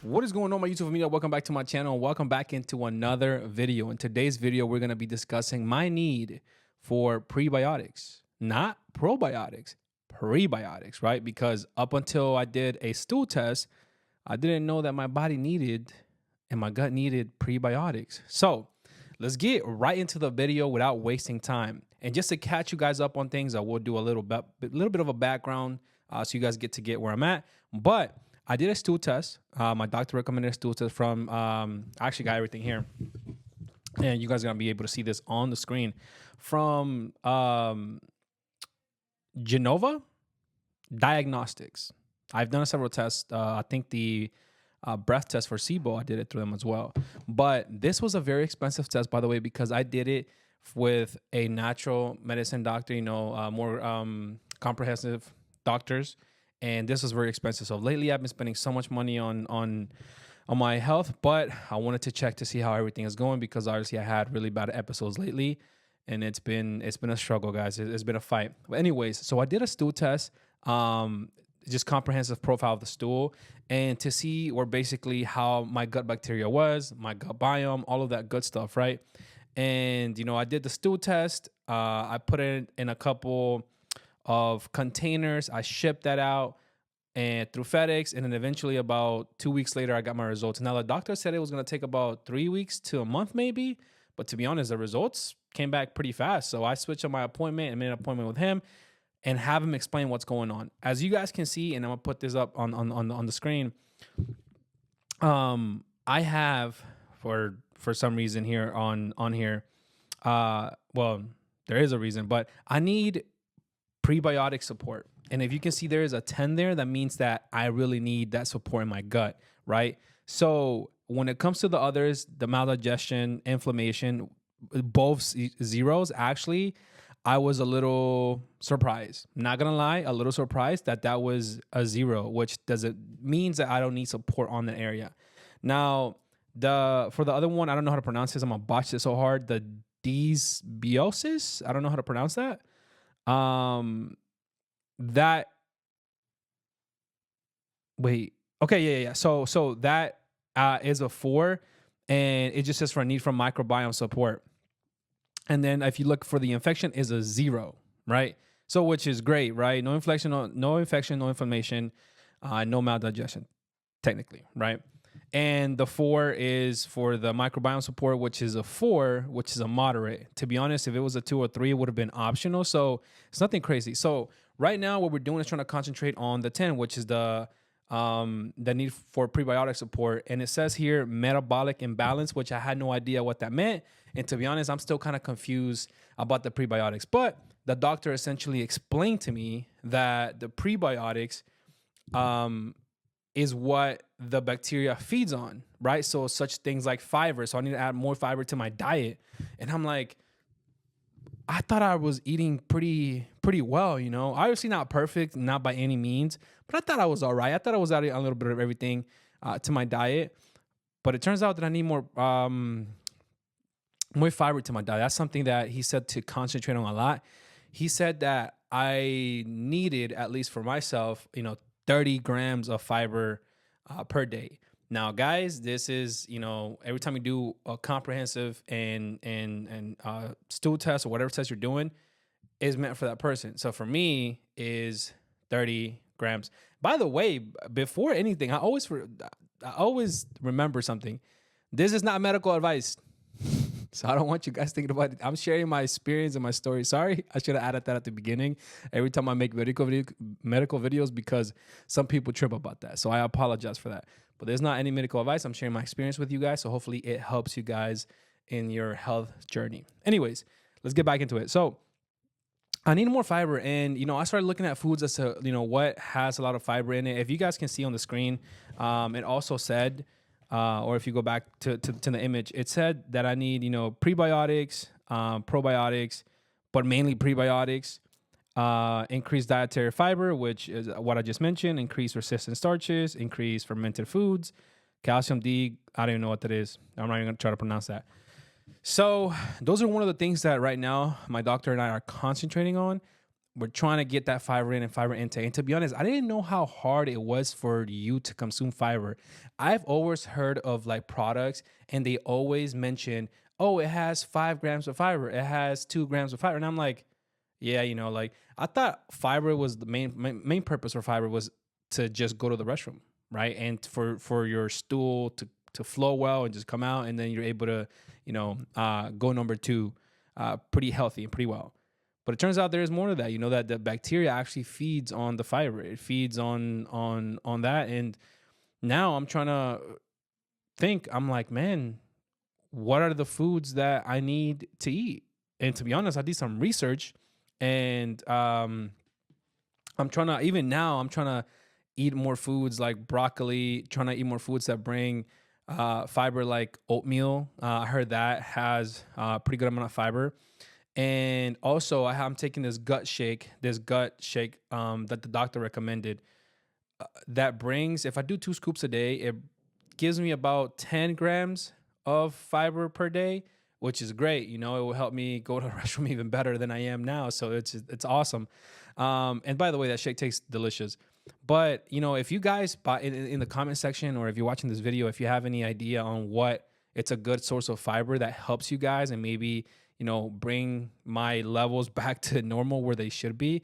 What is going on, my YouTube media? Welcome back to my channel. Welcome back into another video. In today's video, we're going to be discussing my need for prebiotics, not probiotics, prebiotics, right? Because up until I did a stool test, I didn't know that my body needed and my gut needed prebiotics. So let's get right into the video without wasting time. And just to catch you guys up on things, I will do a little bit of a background so you guys get where I'm at. But I did a stool test. My doctor recommended a stool test from, I actually got everything here. And you guys are going to be able to see this on the screen from Genova Diagnostics. I've done several tests. I think the breath test for SIBO, I did it through them as well. But this was a very expensive test, by the way, because I did it with a natural medicine doctor, more comprehensive doctors. And this was very expensive. So lately I've been spending so much money on my health, but I wanted to check to see how everything is going because obviously I had really bad episodes lately and it's been a struggle, guys. It's been a fight. But anyways, so I did a stool test, just comprehensive profile of the stool and to see where basically how my gut bacteria was, my gut biome, all of that good stuff, right? And, I did the stool test. I put it in a couple of containers. I shipped that out and through FedEx, and then eventually about 2 weeks later, I got my results. Now the doctor said it was going to take about 3 weeks to a month, maybe. But to be honest, the results came back pretty fast. So I switched on my appointment and made an appointment with him and have him explain what's going on. As you guys can see, and I'm gonna put this up on the screen. I have for some reason here on here. Well, there is a reason, but I need prebiotic support. And if you can see there is a 10 there, that means that I really need that support in my gut, right? So when it comes to the others, the maldigestion, inflammation, both zeros, actually, I was a little surprised. Not gonna lie, a little surprised that was a 0, which means that I don't need support on that area. Now, for the other one, I don't know how to pronounce this. I'm gonna botch it so hard. The dysbiosis, I don't know how to pronounce that. That wait, okay, yeah. So that is a 4, and it just says for a need for microbiome support. And then if you look for the infection is a 0, right? So which is great, right? No infection, no inflammation, no maldigestion, technically, right? And the 4 is for the microbiome support, which is a 4, which is a moderate. To be honest, if it was a 2 or 3, it would have been optional. So it's nothing crazy. So right now, what we're doing is trying to concentrate on the 10, which is the need for prebiotic support. And it says here metabolic imbalance, which I had no idea what that meant. And to be honest, I'm still kind of confused about the prebiotics. But the doctor essentially explained to me that the prebiotics is what the bacteria feeds on, right? So such things like fiber. So I need to add more fiber to my diet. And I'm like, I thought I was eating pretty well, Obviously not perfect, not by any means, but I thought I was all right. I thought I was adding a little bit of everything to my diet. But it turns out that I need more fiber to my diet. That's something that he said to concentrate on a lot. He said that I needed, at least for myself, 30 grams of fiber per day. Now, guys, this is, every time you do a comprehensive and stool test or whatever test you're doing is meant for that person. So for me is 30 grams. By the way, before anything, I always remember something. This is not medical advice. So I don't want you guys thinking about it. I'm sharing my experience and my story. Sorry, I should have added that at the beginning. Every time I make medical videos, because some people trip about that. So I apologize for that. But there's not any medical advice. I'm sharing my experience with you guys. So hopefully it helps you guys in your health journey. Anyways, let's get back into it. So I need more fiber. And, I started looking at foods as to, what has a lot of fiber in it. If you guys can see on the screen, it also said, or if you go back to the image, it said that I need, prebiotics, probiotics, but mainly prebiotics, increased dietary fiber, which is what I just mentioned, increased resistant starches, increased fermented foods, calcium D. I don't even know what that is. I'm not even going to try to pronounce that. So those are one of the things that right now my doctor and I are concentrating on. we're trying to get that fiber in and fiber intake. And to be honest, I didn't know how hard it was for you to consume fiber. I've always heard of like products and they always mention, oh, it has 5 grams of fiber, it has 2 grams of fiber. And I'm like, yeah, like I thought fiber was the main purpose for fiber was to just go to the restroom, right? And for your stool to flow well and just come out, and then you're able to, go number two, pretty healthy and pretty well. But it turns out there's more to that. That the bacteria actually feeds on the fiber. It feeds on that. And now I'm trying to think. I'm like, man, what are the foods that I need to eat? And to be honest, I did some research, and I'm trying to even now. I'm trying to eat more foods like broccoli. Trying to eat more foods that bring fiber, like oatmeal. I heard that has a pretty good amount of fiber. And also, I'm taking this gut shake that the doctor recommended. That brings, if I do 2 scoops a day, it gives me about 10 grams of fiber per day, which is great. It will help me go to the restroom even better than I am now. So it's awesome. And by the way, that shake tastes delicious. But if you guys in the comment section, or if you're watching this video, if you have any idea on what it's a good source of fiber that helps you guys and maybe bring my levels back to normal where they should be,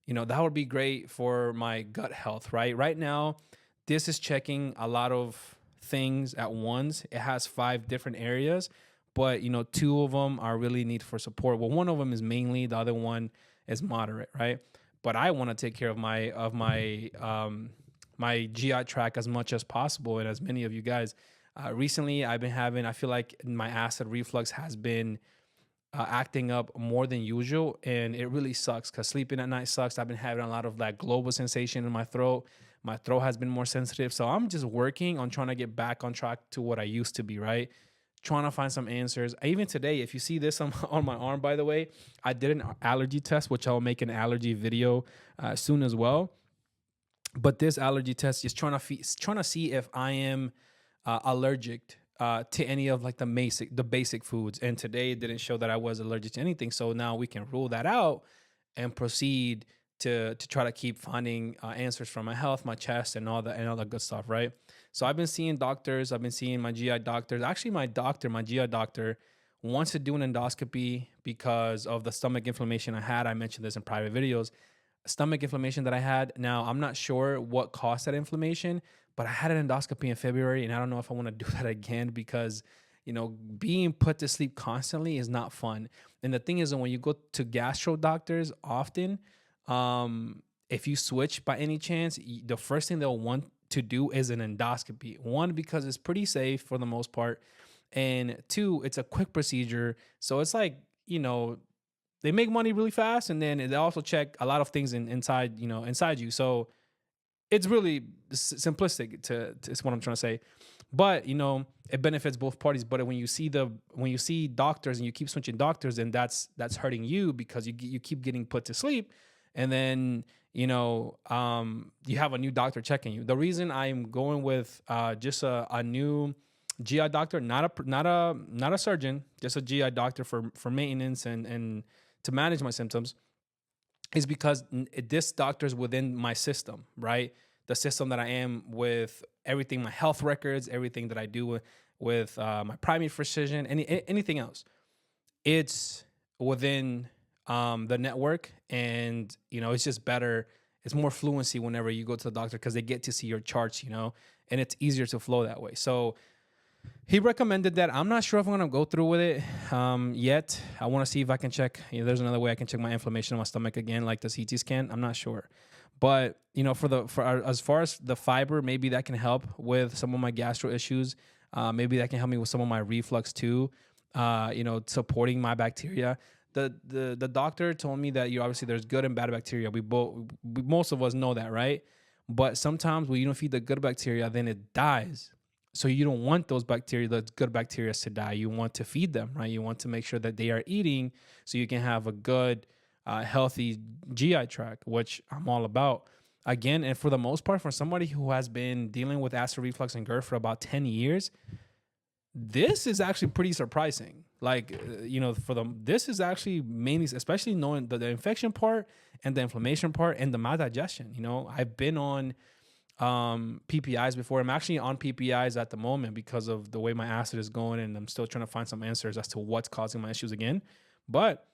that would be great for my gut health, right? Right now, this is checking a lot of things at once. It has 5 different areas, but 2 of them are really need for support. Well, one of them is mainly, the other one is moderate, right? But I want to take care of my my GI tract as much as possible, and as many of you guys. Recently, I feel like my acid reflux has been acting up more than usual, and it really sucks because sleeping at night sucks. I've been having a lot of that global sensation in my throat. My throat has been more sensitive, so I'm just working on trying to get back on track to what I used to be, right? Trying to find some answers. Even today, if you see this on my arm, by the way, I did an allergy test, which I'll make an allergy video soon as well. But this allergy test is trying to see if I am allergic to any of like the basic foods. And today it didn't show that I was allergic to anything. So now we can rule that out and proceed to try to keep finding answers from my health, my chest, and all the good stuff, right? So I've been seeing doctors. I've been seeing my GI doctors. Actually, my GI doctor, wants to do an endoscopy because of the stomach inflammation I had. I mentioned this in private videos. Stomach inflammation that I had. Now, I'm not sure what caused that inflammation, but I had an endoscopy in February, and I don't know if I want to do that again because, being put to sleep constantly is not fun. And the thing is, when you go to gastro doctors often, if you switch by any chance, the first thing they'll want to do is an endoscopy. 1, because it's pretty safe for the most part. And 2, it's a quick procedure. So it's like, they make money really fast. And then they also check a lot of things inside you. So it's really simplistic is what I'm trying to say. But, it benefits both parties. But when you see doctors and you keep switching doctors, then that's hurting you because you keep getting put to sleep. And then, you have a new doctor checking you. The reason I'm going with just a new GI doctor, not a surgeon, just a GI doctor for maintenance and to manage my symptoms, is because this doctor's within my system, right? The system that I am with everything, my health records, everything that I do with my primary physician, anything else. It's within the network, and it's just better. It's more fluency whenever you go to the doctor because they get to see your charts, and it's easier to flow that way. So he recommended that. I'm not sure if I'm gonna go through with it yet. I want to see if I can check. There's another way I can check my inflammation in my stomach again, like the CT scan. I'm not sure, but as far as the fiber, maybe that can help with some of my gastro issues. Maybe that can help me with some of my reflux too. Supporting my bacteria. The doctor told me that obviously there's good and bad bacteria. Most of us know that, right? But sometimes when you don't feed the good bacteria, then it dies. So you don't want those bacteria, the good bacteria, to die. You want to feed them, right? You want to make sure that they are eating so you can have a good, healthy GI tract, which I'm all about. Again, and for the most part, for somebody who has been dealing with acid reflux and GERD for about 10 years, this is actually pretty surprising. Like, for them, this is actually mainly, especially knowing the infection part and the inflammation part and the maldigestion. I've been on PPIs before. I'm actually on PPIs at the moment because of the way my acid is going, and I'm still trying to find some answers as to what's causing my issues again. But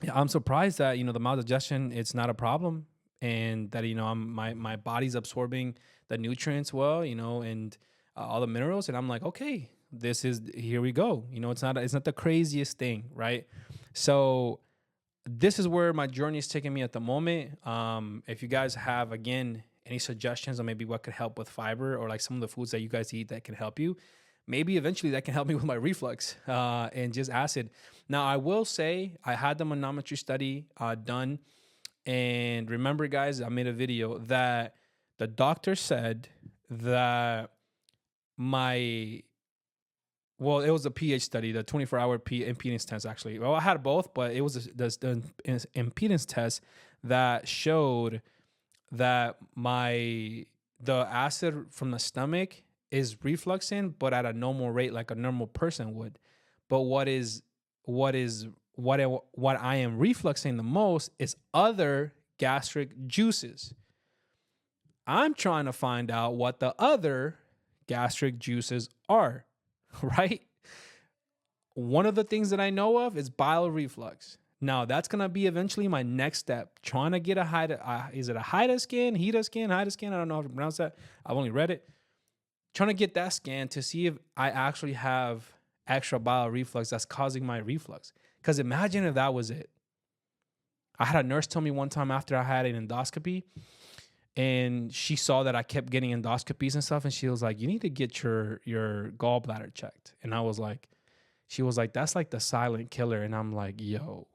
yeah, I'm surprised that the maldigestion, it's not a problem, and that my body's absorbing the nutrients well, and all the minerals, and I'm like, okay, here we go. It's not the craziest thing, right? So this is where my journey is taking me at the moment. If you guys have, again, any suggestions on maybe what could help with fiber, or like some of the foods that you guys eat that can help you, maybe eventually that can help me with my reflux and just acid. Now, I will say I had the manometry study done. And remember, guys, I made a video that the doctor said that it was a pH study, the 24-hour impedance test, actually. Well, I had both, but it was the impedance test that showed that the acid from the stomach is refluxing, but at a normal rate, like a normal person would. But what I am refluxing the most is other gastric juices. I'm trying to find out what the other gastric juices are, right? One of the things that I know of is bile reflux. Now, that's going to be eventually my next step. Trying to get is it a HIDA scan? HIDA scan? HIDA scan? I don't know how to pronounce that. I've only read it. Trying to get that scan to see if I actually have extra bile reflux that's causing my reflux. Because imagine if that was it. I had a nurse tell me one time after I had an endoscopy, and she saw that I kept getting endoscopies and stuff, and she was like, you need to get your gallbladder checked. And she was like, that's like the silent killer. And I'm like, yo,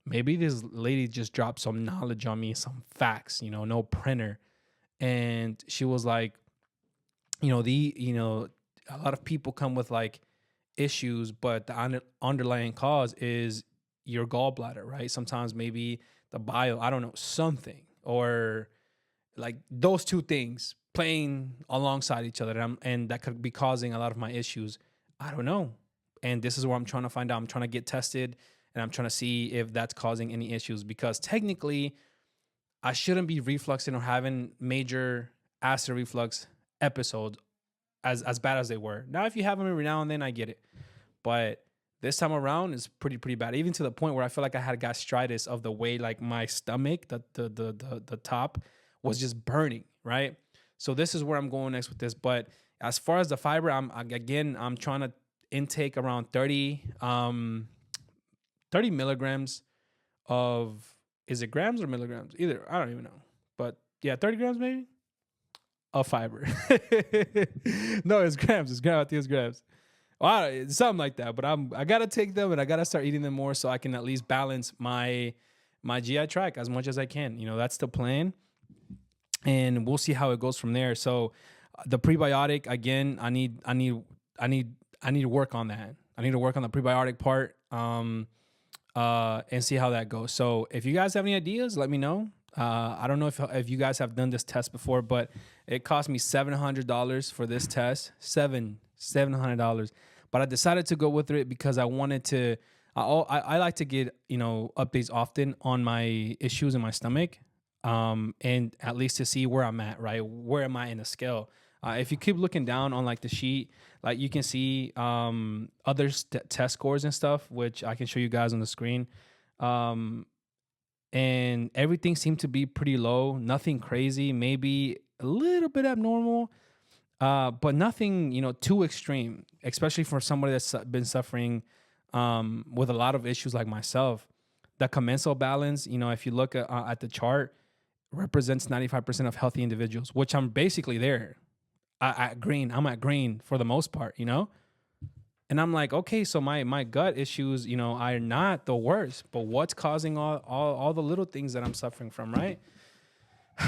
maybe this lady just dropped some knowledge on me, some facts, no printer. And she was like, a lot of people come with like issues, but the underlying cause is your gallbladder, right? Sometimes maybe the bile, I don't know, something, or like those two things playing alongside each other, and that could be causing a lot of my issues. I don't know. And this is where I'm trying to find out. I'm trying to get tested, and I'm trying to see if that's causing any issues, because technically I shouldn't be refluxing or having major acid reflux episodes as bad as they were. Now, if you have them every now and then, I get it. But this time around is pretty bad, even to the point where I feel like I had gastritis of the way like my stomach, the top was just burning, right? So this is where I'm going next with this. But as far as the fiber, I'm trying to intake around 30 milligrams of, is it grams or milligrams? Either, I don't even know. But yeah, 30 grams maybe of fiber. No, it's grams. I think it's grams. Well, something like that. But I gotta take them, and I gotta start eating them more so I can at least balance my GI tract as much as I can. That's the plan, and we'll see how it goes from there. So the prebiotic, again, I need to work on that. I need to work on the prebiotic part, and see how that goes. So if you guys have any ideas, let me know. I don't know if you guys have done this test before, but it cost me $700 for this test. $700. But I decided to go with it because I wanted to. I like to get updates often on my issues in my stomach, and at least to see where I'm at. Right, where am I in the scale? If you keep looking down on like the sheet, like you can see other test scores and stuff, which I can show you guys on the screen. And everything seemed to be pretty low, nothing crazy, maybe a little bit abnormal, but nothing, too extreme, especially for somebody that's been suffering with a lot of issues like myself. The commensal balance, if you look at the chart, represents 95% of healthy individuals, which I'm basically there. I'm at green for the most part, And I'm like, okay, so my gut issues, are not the worst, but what's causing all the little things that I'm suffering from, right?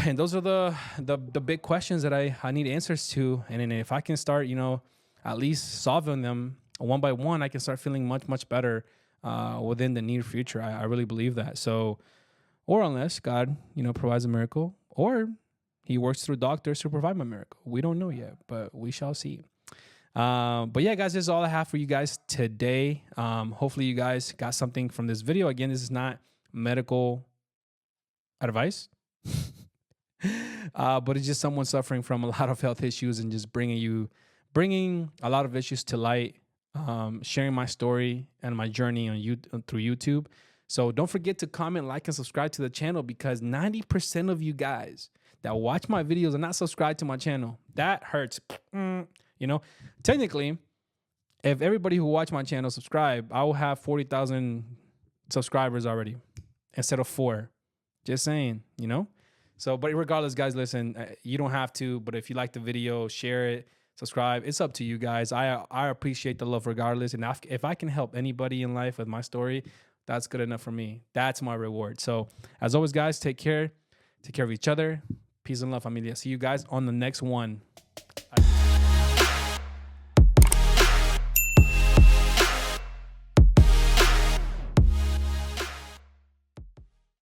And those are the big questions that I need answers to. And then if I can start, at least solving them one by one, I can start feeling much, much better within the near future. I really believe that. So, or unless God, provides a miracle, or he works through doctors to provide my miracle. We don't know yet, but we shall see. But yeah, guys, this is all I have for you guys today. Hopefully you guys got something from this video. Again, this is not medical advice. But it's just someone suffering from a lot of health issues and just bringing a lot of issues to light, sharing my story and my journey on through YouTube. So don't forget to comment, like, and subscribe to the channel, because 90% of you guys that watch my videos are not subscribed to my channel. That hurts. Technically, if everybody who watch my channel subscribe, I will have 40,000 subscribers already instead of 4. Just saying, So, but regardless, guys, listen, you don't have to, but if you like the video, share it, subscribe. It's up to you guys. I appreciate the love regardless. And if I can help anybody in life with my story, that's good enough for me. That's my reward. So as always, guys, take care. Take care of each other. Peace and love, familia. See you guys on the next one.